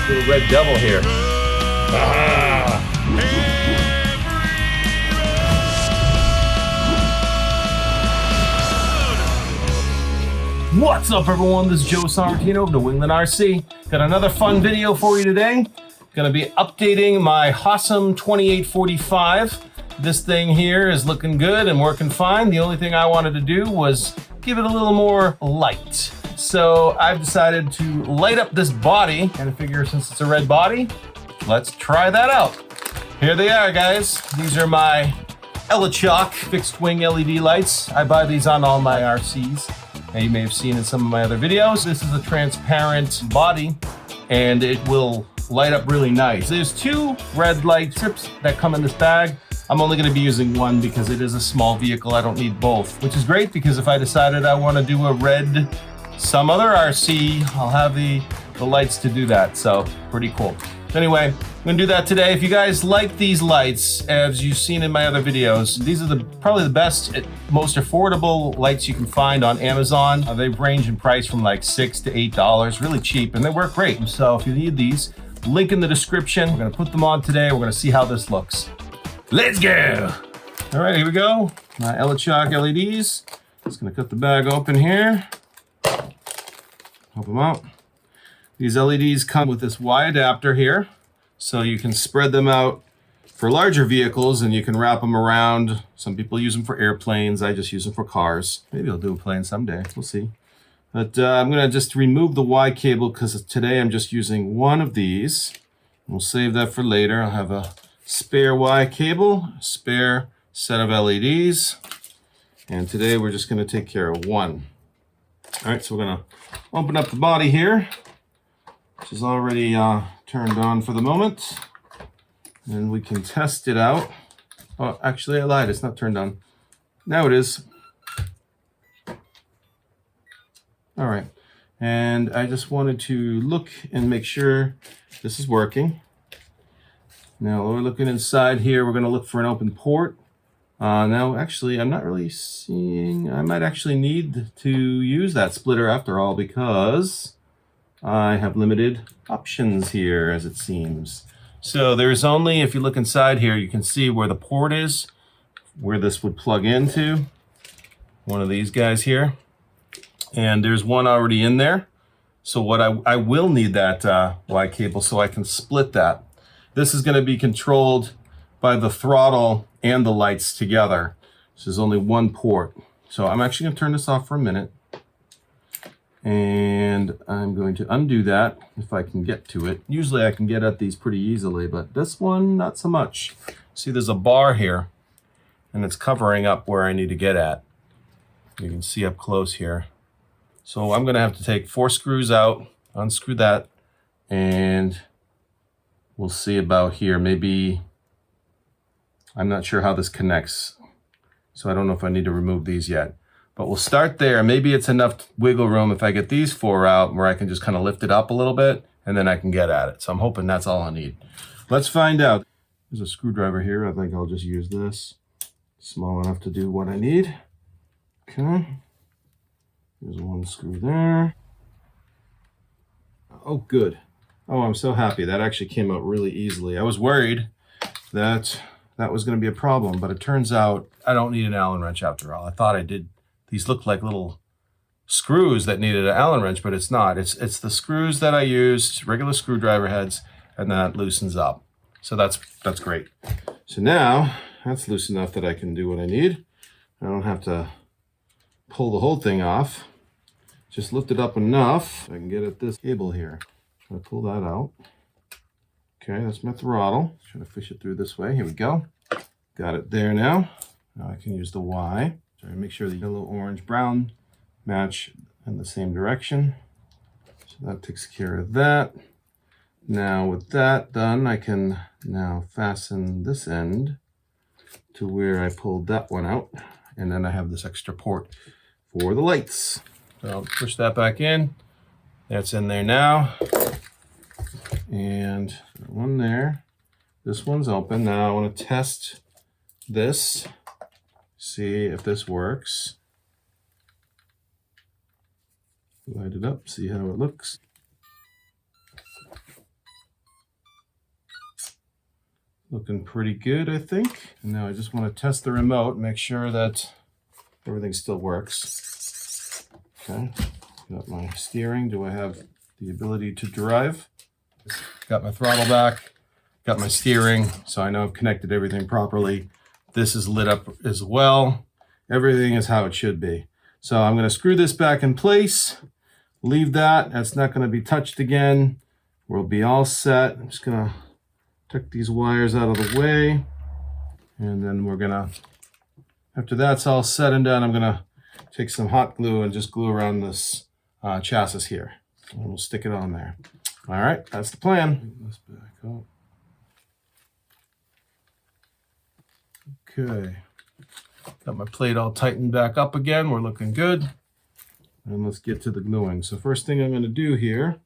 Little red devil here. Ah. What's up, everyone? This is Joe Sorrentino of the Wingland RC. Got another fun video for you today. Gonna be updating my Hosim 2845. This thing here is looking good and working fine. The only thing I wanted to do was give it a little more light. So I've decided to light up this body, and I figure since it's a red body, let's try that out. Here they are, guys. These are my ELECHAWK fixed wing LED lights. I buy these on all my RCs. You may have seen in some of my other videos. This is a transparent body and it will light up really nice. There's two red light strips that come in this bag. I'm only gonna be using one because it is a small vehicle. I don't need both, which is great because if I decided I wanna do a red some other RC, I'll have the lights to do that, so pretty cool. Anyway, I'm gonna do that today. If you guys like these lights, as you've seen in my other videos, these are probably the best, most affordable lights you can find on Amazon. They range in price from like $6 to $8, really cheap, and they work great. So if you need these, link in the description. We're gonna put them on today. We're gonna see how this looks. Let's go. All right, here we go. My ELECHAWK LEDs. Just gonna cut the bag open here. Help them out. These LEDs come with this Y adapter here, so you can spread them out for larger vehicles and you can wrap them around. Some people use them for airplanes. I just use them for cars. Maybe I'll do a plane someday. We'll see. But I'm gonna just remove the Y cable because today I'm just using one of these. We'll save that for later. I'll have a spare Y cable, a spare set of LEDs, and today we're just gonna take care of one. All right, so we're gonna open up the body here, which is already turned on for the moment. And we can test it out. Oh, actually I lied, it's not turned on. Now it is. All right, and I just wanted to look and make sure this is working. Now we're looking inside here, we're gonna look for an open port. Now, actually, I'm not really seeing, I might actually need to use that splitter after all because I have limited options here, as it seems. So there's only, if you look inside here, you can see where the port is, where this would plug into, one of these guys here. And there's one already in there. So what I will need that Y cable so I can split that. This is gonna be controlled by the throttle and the lights together. This is only one port. So I'm actually gonna turn this off for a minute. And I'm going to undo that if I can get to it. Usually I can get at these pretty easily, but this one, not so much. See, there's a bar here and it's covering up where I need to get at. You can see up close here. So I'm gonna have to take 4 screws out, unscrew that, and we'll see about here. Maybe, I'm not sure how this connects, so I don't know if I need to remove these yet. But we'll start there. Maybe it's enough wiggle room if I get these 4 out where I can just kind of lift it up a little bit and then I can get at it. So I'm hoping that's all I need. Let's find out. There's a screwdriver here. I think I'll just use this. Small enough to do what I need. Okay. There's one screw there. Oh, good. Oh, I'm so happy. That actually came out really easily. I was worried that was going to be a problem, but it turns out I don't need an Allen wrench after all. I thought I did. These look like little screws that needed an Allen wrench, but it's not. It's the screws that I used, regular screwdriver heads, and that loosens up. So that's great. So now that's loose enough that I can do what I need. I don't have to pull the whole thing off. Just lift it up enough. I can get at this cable here. Try to pull that out. Okay, that's my throttle. Try to fish it through this way. Here we go. Got it there now. Now I can use the Y. Try to make sure the yellow, orange, brown match in the same direction. So that takes care of that. Now with that done, I can now fasten this end to where I pulled that one out. And then I have this extra port for the lights. So I'll push that back in. That's in there now. And one there. This one's open. Now I want to test this, see if this works. Light it up, see how it looks. Looking pretty good, I think. And now I just want to test the remote, make sure that everything still works. Okay, got my steering. Do I have the ability to drive? Got my throttle back, got my steering, so I know I've connected everything properly. This is lit up as well. Everything is how it should be. So I'm going to screw this back in place, leave that. That's not going to be touched again. We'll be all set. I'm just going to tuck these wires out of the way. And then we're going to, after that's all said and done, I'm going to take some hot glue and just glue around this chassis here. And we'll stick it on there. All right, that's the plan. This back up. Okay. Got my plate all tightened back up again. We're looking good. And let's get to the gluing. So first thing I'm going to do here,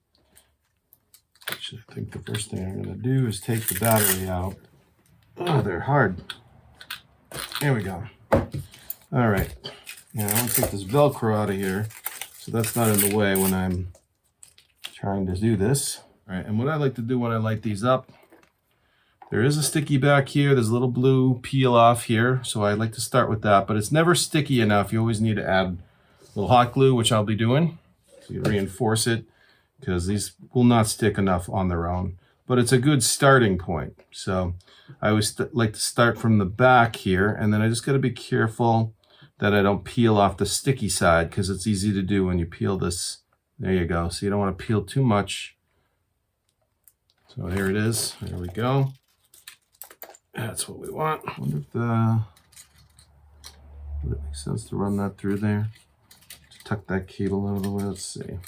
actually I think the first thing I'm going to do is take the battery out. Oh, they're hard. There we go. All right. Now I want to take this Velcro out of here so that's not in the way when I'm trying to do this. All right, and what I like to do when I light these up, there is a sticky back here. There's a little blue peel off here, so I like to start with that, but it's never sticky enough. You always need to add a little hot glue, which I'll be doing. So you reinforce it because these will not stick enough on their own, but it's a good starting point. So I always like to start from the back here, and then I just got to be careful that I don't peel off the sticky side because it's easy to do when you peel this. There you go. So you don't want to peel too much. So here it is. There we go. That's what we want. I wonder if would it make sense to run that through there? Just tuck that cable out of the way. Let's see.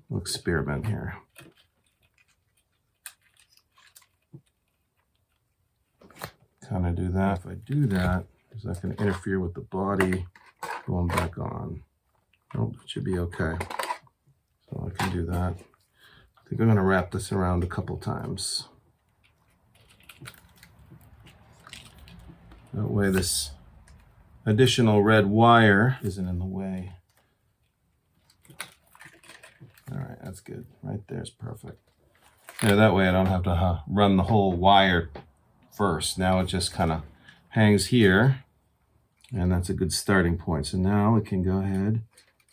We'll experiment here. Kind of do that. If I do that, is that going to interfere with the body going back on? Nope, it should be okay. So I can do that. I think I'm going to wrap this around a couple times. That way this additional red wire isn't in the way. All right, that's good. Right there's perfect. Yeah, that way I don't have to run the whole wire first. Now it just kind of hangs here, and that's a good starting point. So now we can go ahead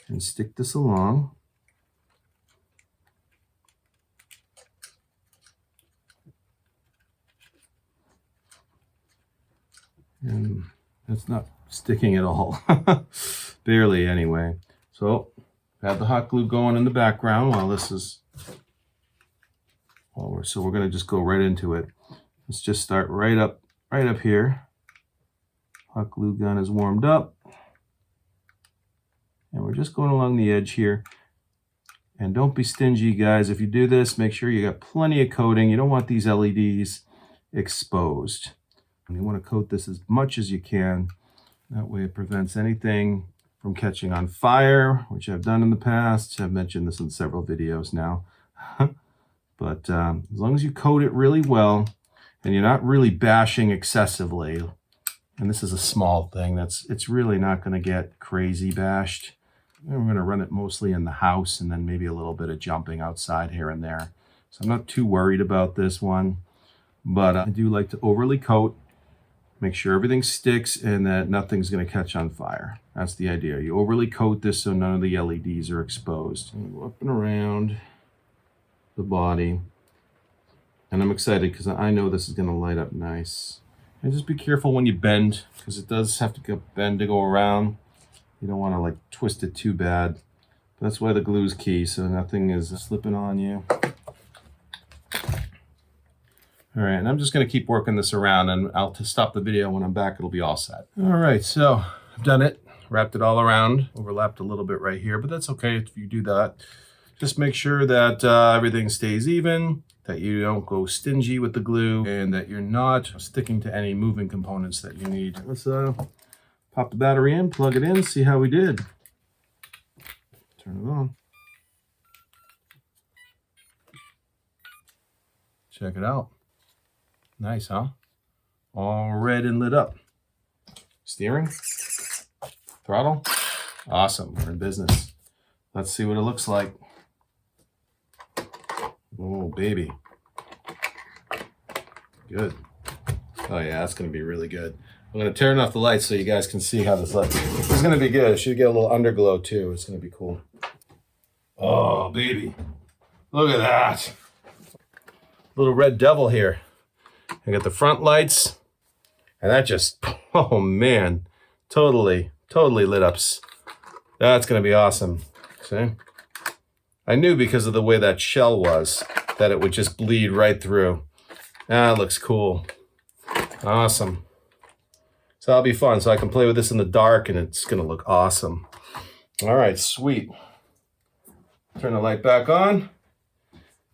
and stick this along. And it's not sticking at all. Barely anyway. So have the hot glue going in the background while this is so we're going to just go right into it. Let's just start right up here. Hot glue gun is warmed up. And we're just going along the edge here. And don't be stingy, guys. If you do this, make sure you got plenty of coating. You don't want these LEDs exposed. And you want to coat this as much as you can. That way it prevents anything from catching on fire, which I've done in the past. I've mentioned this in several videos now. But as long as you coat it really well and you're not really bashing excessively, and this is a small thing, it's really not going to get crazy bashed. And we're going to run it mostly in the house and then maybe a little bit of jumping outside here and there. So I'm not too worried about this one, but I do like to overly coat. Make sure everything sticks and that nothing's going to catch on fire. That's the idea. You overly coat this so none of the LEDs are exposed. And go up and around the body. And I'm excited because I know this is going to light up nice. And just be careful when you bend because it does have to bend to go around. You don't want to like twist it too bad. That's why the glue is key, so nothing is slipping on you. All right, and I'm just going to keep working this around, and I'll stop the video when I'm back. It'll be all set. All right, so I've done it. Wrapped it all around. Overlapped a little bit right here, but that's okay if you do that. Just make sure that everything stays even, that you don't go stingy with the glue, and that you're not sticking to any moving components that you need. Let's pop the battery in, plug it in, see how we did. Turn it on. Check it out. Nice, huh? All red and lit up. Steering, throttle, awesome. We're in business. Let's see what it looks like. Oh, baby. Good. Oh yeah, that's gonna be really good. I'm gonna turn off the lights so you guys can see how this looks. This is gonna be good. It should get a little underglow too. It's gonna be cool. Oh baby, look at that. Little red devil here. I got the front lights, and that just, oh man, totally lit up. That's gonna be awesome. See? I knew because of the way that shell was that it would just bleed right through. That looks cool. Awesome. So that'll be fun. So I can play with this in the dark and it's gonna look awesome. All right, sweet. Turn the light back on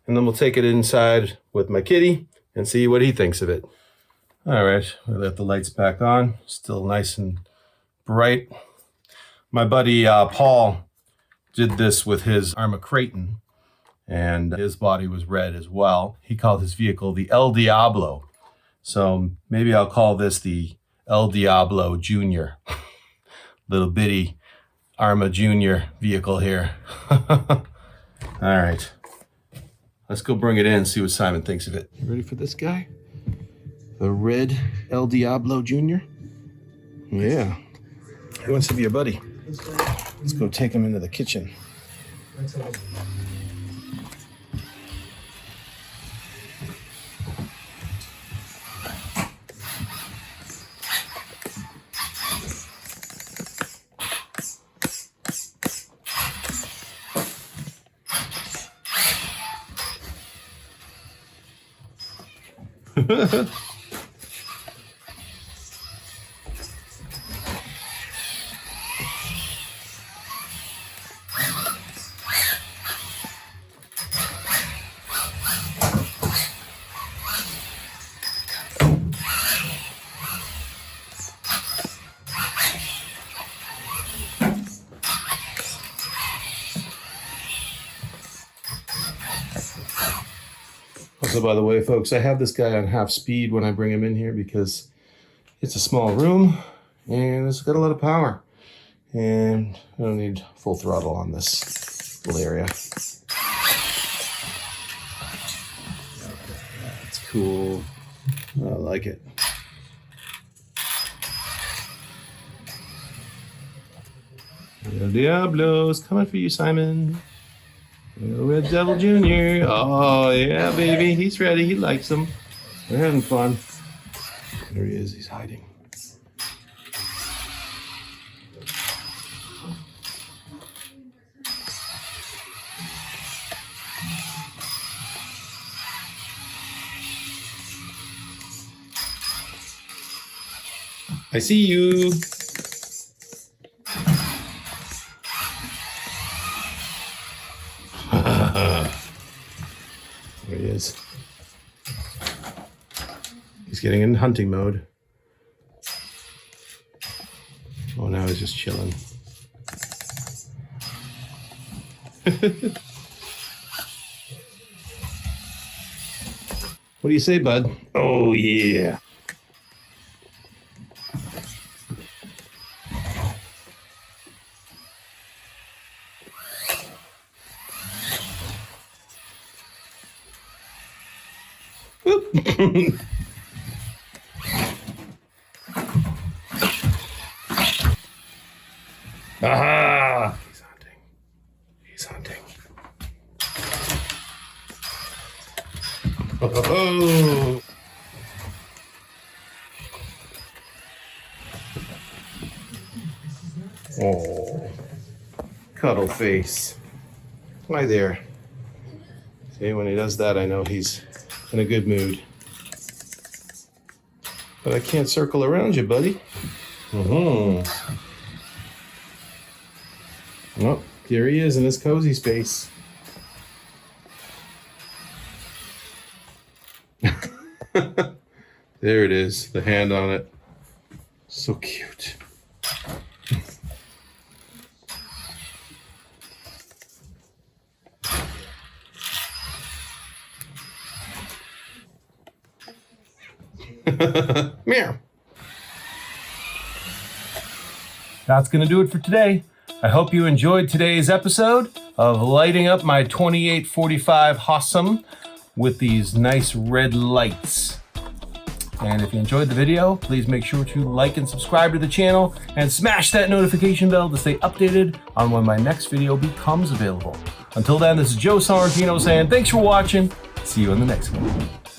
and then we'll take it inside with my kitty and see what he thinks of it. All right, we let the lights back on. Still nice and bright. My buddy Paul did this with his Arma Creighton and his body was red as well. He called his vehicle the El Diablo. So maybe I'll call this the El Diablo Junior. Little bitty Arma Junior vehicle here. All right, let's go bring it in and see what Simon thinks of it. You ready for this guy? The red El Diablo Junior? Yeah. He wants to be your buddy. Let's go take him into the kitchen. Also, by the way, folks, I have this guy on half speed when I bring him in here because it's a small room and it's got a lot of power. And I don't need full throttle on this little area. That's cool. I like it. El Diablo's coming for you, Simon. Red Devil Jr. Oh, yeah, baby. He's ready. He likes them. They're having fun. There he is. He's hiding. I see you. There he is. He's getting in hunting mode. Oh, now he's just chilling. What do you say, bud? Oh, yeah. Aha! He's hunting. He's hunting. Oh! Oh, cuddle face. Hi there. See, when he does that, I know he's in a good mood. But I can't circle around you, buddy. Oh, here he is in his cozy space. There it is, the hand on it. So cute. Meow. That's going to do it for today. I hope you enjoyed today's episode of lighting up my 2845 Hosim with these nice red lights. And if you enjoyed the video, please make sure to like and subscribe to the channel and smash that notification bell to stay updated on when my next video becomes available. Until then, this is Joe Sorrentino saying thanks for watching. See you in the next one.